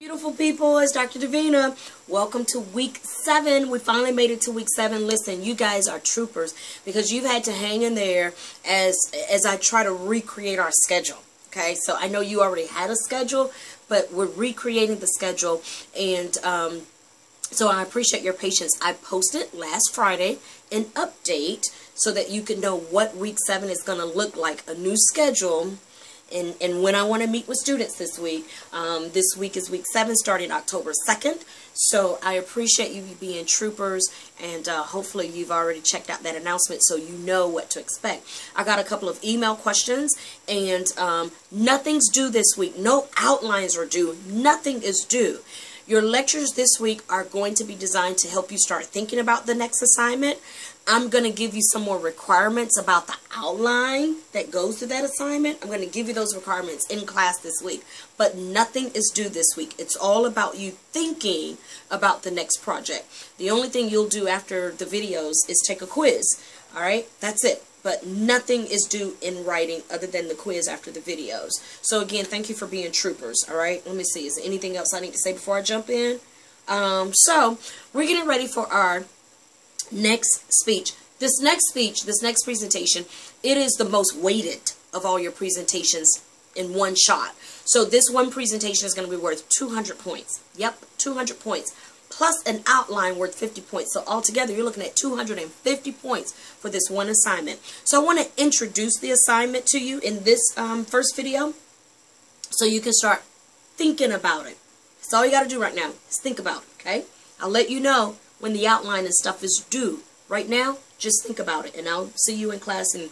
Beautiful people, it's Dr. Davina. Welcome to week 7. We finally made it to week 7. Listen, you guys are troopers because you've had to hang in there as I try to recreate our schedule. Okay, so I know you already had a schedule, but we're recreating the schedule, and so I appreciate your patience. I posted last Friday an update so that you can know what week 7 is going to look like, a new schedule. And when I want to meet with students this week is week 7 starting October 2nd. So I appreciate you being troopers, and hopefully you've already checked out that announcement so you know what to expect. I got a couple of email questions, and nothing's due this week. No outlines are due. Nothing is due. Your lectures this week are going to be designed to help you start thinking about the next assignment. I'm going to give you some more requirements about the outline that goes to that assignment. I'm going to give you those requirements in class this week. But nothing is due this week. It's all about you thinking about the next project. The only thing you'll do after the videos is take a quiz. All right? That's it. But nothing is due in writing other than the quiz after the videos. So again, thank you for being troopers. All right? Let me see. Is there anything else I need to say before I jump in? So we're getting ready for our next speech. This next presentation, it is the most weighted of all your presentations in one shot. So this one presentation is going to be worth 200 points. Yep, 200 points. Plus an outline worth 50 points. So altogether, you're looking at 250 points for this one assignment. So I want to introduce the assignment to you in this first video so you can start thinking about it. That's all you got to do right now is think about it, okay? I'll let you know when the outline and stuff is due. Right now, just think about it, and I'll see you in class and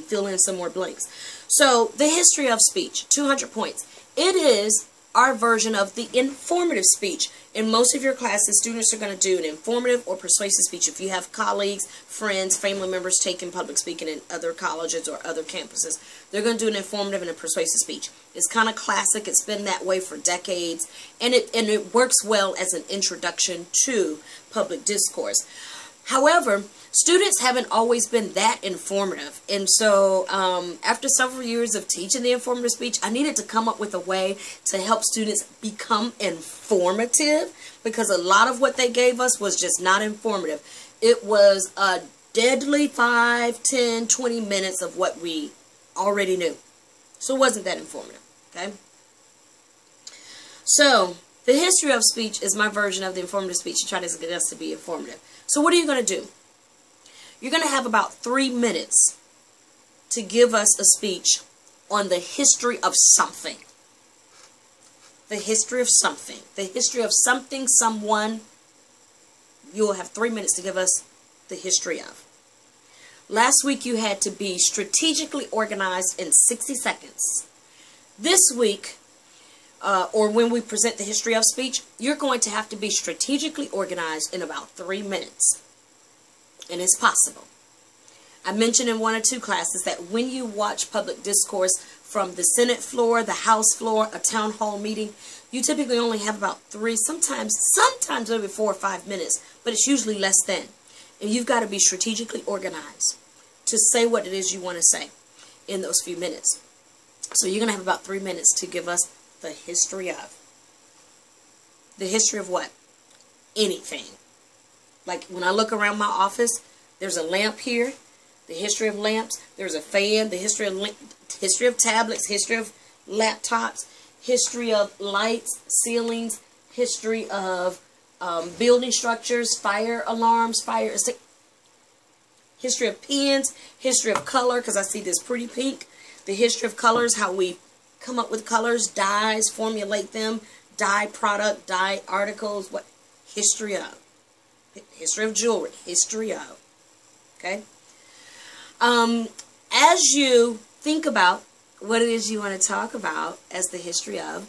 fill in some more blanks. So, the history of speech, 200 points. It is our version of the informative speech. In most of your classes, students are going to do an informative or persuasive speech. If you have colleagues, friends, family members taking public speaking in other colleges or other campuses, they're going to do an informative and a persuasive speech. It's kind of classic. It's been that way for decades, and it works well as an introduction to public discourse. However, students haven't always been that informative, and so after several years of teaching the informative speech, I needed to come up with a way to help students become informative, because a lot of what they gave us was just not informative. It was a deadly 5, 10, 20 minutes of what we already knew. So it wasn't that informative, okay? So the history of speech is my version of the informative speech to try to get us to be informative. So what are you going to do? You're going to have about 3 minutes to give us a speech on the history of something. The history of something. The history of something, someone. You'll have 3 minutes to give us the history of. Last week you had to be strategically organized in 60 seconds. This week, or when we present the history of speech, you're going to have to be strategically organized in about 3 minutes. And it's possible. I mentioned in 1 or 2 classes that when you watch public discourse from the Senate floor, the House floor, a town hall meeting, you typically only have about 3, sometimes maybe 4 or 5 minutes, but it's usually less than. And you've got to be strategically organized to say what it is you want to say in those few minutes. So you're going to have about 3 minutes to give us the history of. The history of what? Anything. Like when I look around my office, there's a lamp here. The history of lamps. There's a fan. The history of tablets. History of laptops. History of lights, ceilings. History of building structures, fire alarms, history of pens. History of color, because I see this pretty pink. The history of colors, how we come up with colors, dyes, formulate them, dye product, dye articles, what? History of. History of jewelry. History of. Okay? As you think about what it is you want to talk about as the history of,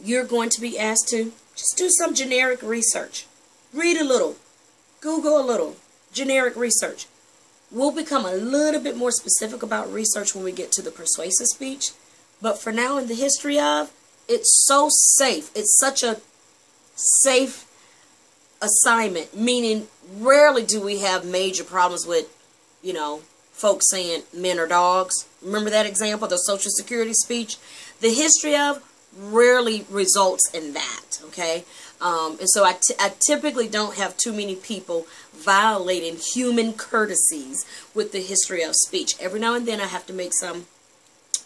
you're going to be asked to just do some generic research. Read a little. Google a little. Generic research. We'll become a little bit more specific about research when we get to the persuasive speech. But for now, in the history of, it's so safe. It's such a safe assignment, meaning rarely do we have major problems with, folks saying men are dogs. Remember that example, the Social Security speech? The history of, rarely results in that, okay? And so I typically don't have too many people violating human courtesies with the history of speech. Every now and then I have to make some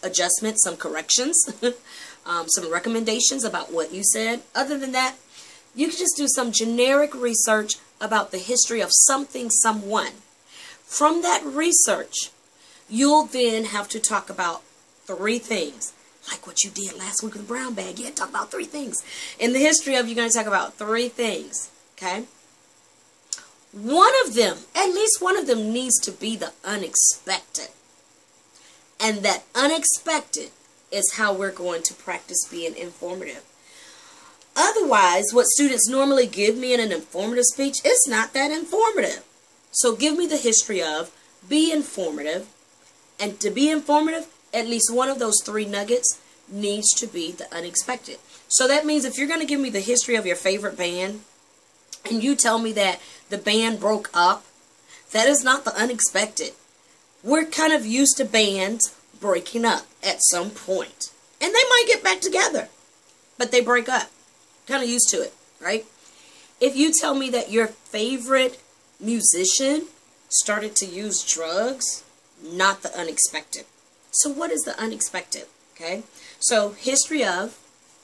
adjustments, some corrections, some recommendations about what you said. Other than that, you can just do some generic research about the history of something, someone. From that research, you'll then have to talk about 3 things. Like what you did last week with the brown bag. You had to talk about 3 things. In the history of, you're going to talk about 3 things. Okay? One of them, at least one of them, needs to be the unexpected. And that unexpected is how we're going to practice being informative. Otherwise, what students normally give me in an informative speech is not that informative. So give me the history of, be informative, and to be informative, at least one of those 3 nuggets needs to be the unexpected. So that means if you're going to give me the history of your favorite band, and you tell me that the band broke up, that is not the unexpected. We're kind of used to bands breaking up at some point. And they might get back together, but they break up. Kind of used to it, right? If you tell me that your favorite musician started to use drugs, not the unexpected. So what is the unexpected? Okay, so history of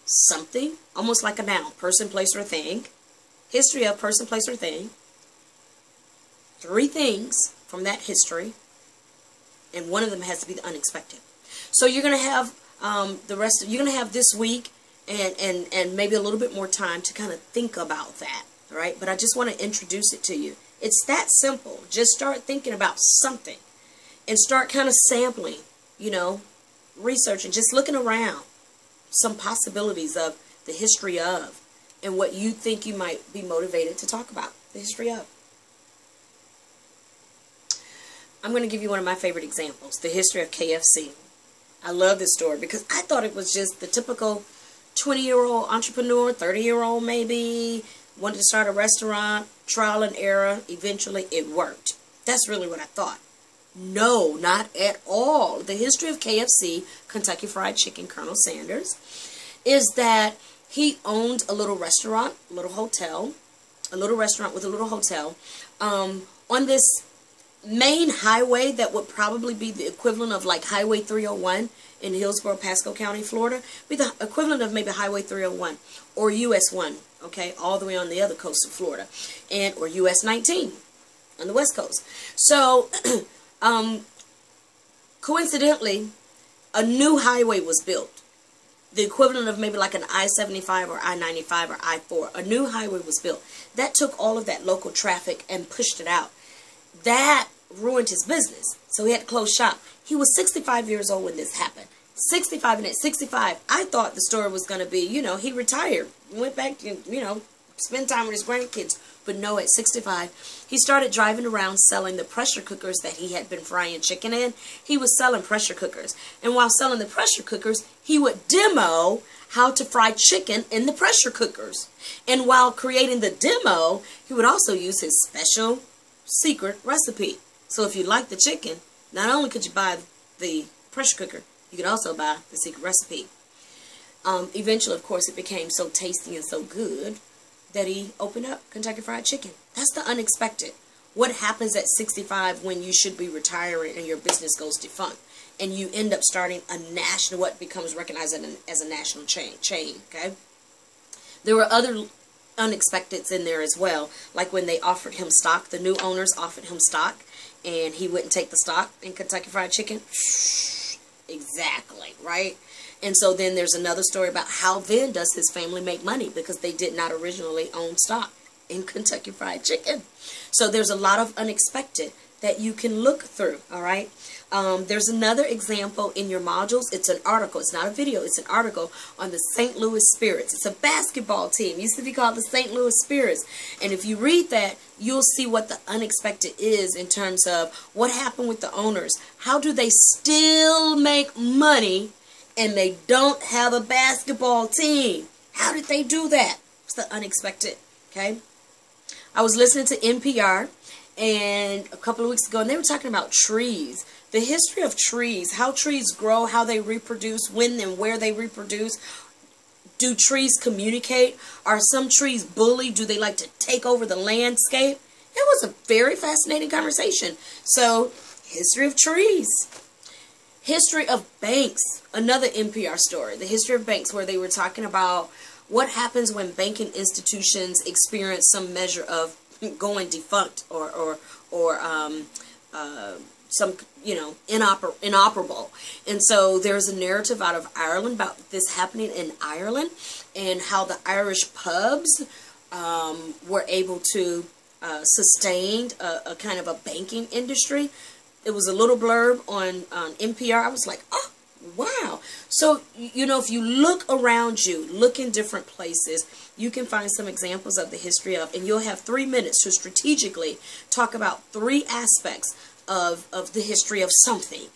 something, almost like a noun, person, place, or thing. History of person, place, or thing. 3 things from that history, and one of them has to be the unexpected. So you're going to have you're going to have this week and maybe a little bit more time to kind of think about that, all right? But I just want to introduce it to you. It's that simple. Just start thinking about something and start kind of sampling, you know, researching, just looking around some possibilities of the history of and what you think you might be motivated to talk about, the history of. I'm going to give you one of my favorite examples, the history of KFC. I love this story because I thought it was just the typical 20-year-old entrepreneur, 30-year-old maybe, wanted to start a restaurant, trial and error, eventually it worked. That's really what I thought. No, not at all. The history of KFC, Kentucky Fried Chicken, Colonel Sanders, is that he owned a little restaurant, a little hotel, a little restaurant with a little hotel, on this main highway that would probably be the equivalent of like Highway 301 in Hillsborough, Pasco County, Florida. Be the equivalent of maybe Highway 301 or US 1, okay, all the way on the other coast of Florida, and or US 19 on the west coast. So, coincidentally, a new highway was built. The equivalent of maybe like an I-75 or I-95 or I-4. A new highway was built. That took all of that local traffic and pushed it out. That ruined his business. So he had to close shop. He was 65 years old when this happened. 65, and at 65, I thought the story was going to be, you know, he retired. Went back to, you know, spend time with his grandkids. But no, at 65, he started driving around selling the pressure cookers that he had been frying chicken in. He was selling pressure cookers. And while selling the pressure cookers, he would demo how to fry chicken in the pressure cookers. And while creating the demo, he would also use his special secret recipe. So if you like the chicken, not only could you buy the pressure cooker, you could also buy the secret recipe. Eventually, of course, it became so tasty and so good that he opened up Kentucky Fried Chicken. That's the unexpected. What happens at 65 when you should be retiring and your business goes defunct and you end up starting a national, what becomes recognized as a national chain, okay? There were other unexpecteds in there as well, like when they offered him stock, the new owners offered him stock, and he wouldn't take the stock in Kentucky Fried Chicken. Exactly, right? And so then there's another story about how then does his family make money, because they did not originally own stock in Kentucky Fried Chicken. So there's a lot of unexpected that you can look through, all right? There's another example in your modules. It's an article. It's not a video. It's an article on the St. Louis Spirits. It's a basketball team. It used to be called the St. Louis Spirits. And if you read that, you'll see what the unexpected is in terms of what happened with the owners. How do they still make money and they don't have a basketball team? How did they do that? It's the unexpected, okay? I was listening to NPR and a couple of weeks ago, and they were talking about trees. The history of trees, how trees grow, how they reproduce, when and where they reproduce. Do trees communicate? Are some trees bully? Do they like to take over the landscape? It was a very fascinating conversation. So, history of trees. History of banks. Another NPR story. The history of banks, where they were talking about what happens when banking institutions experience some measure of going defunct or some, inoperable. And so there's a narrative out of Ireland about this happening in Ireland, and how the Irish pubs were able to sustain a kind of a banking industry. It was a little blurb on NPR. I was like, oh, wow. So, if you look around you, look in different places, you can find some examples of the history of, and you'll have 3 minutes to strategically talk about 3 aspects of the history of something.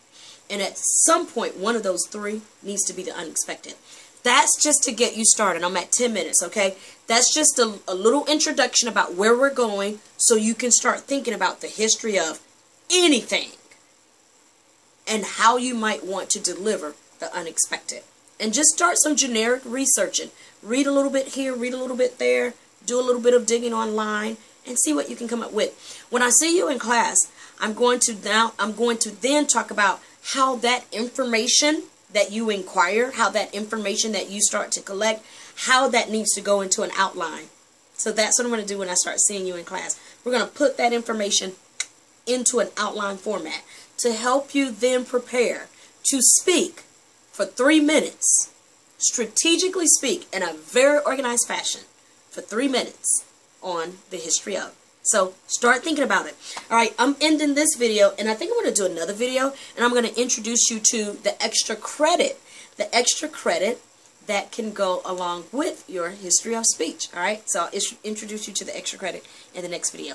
And at some point, one of those 3 needs to be the unexpected. That's just to get you started. I'm at 10 minutes, okay? That's just a little introduction about where we're going, so you can start thinking about the history of anything and how you might want to deliver the unexpected. And just start some generic researching. Read a little bit here, read a little bit there, do a little bit of digging online, and see what you can come up with. When I see you in class, I'm going to then talk about how that information that you inquire, how that information that you start to collect, how that needs to go into an outline. So that's what I'm going to do when I start seeing you in class. We're going to put that information into an outline format to help you then prepare to speak for 3 minutes, strategically speak in a very organized fashion for 3 minutes on the history of. So start thinking about it. All right, I'm ending this video, and I think I'm going to do another video, and I'm going to introduce you to the extra credit that can go along with your history of speech. All right, so I'll introduce you to the extra credit in the next video.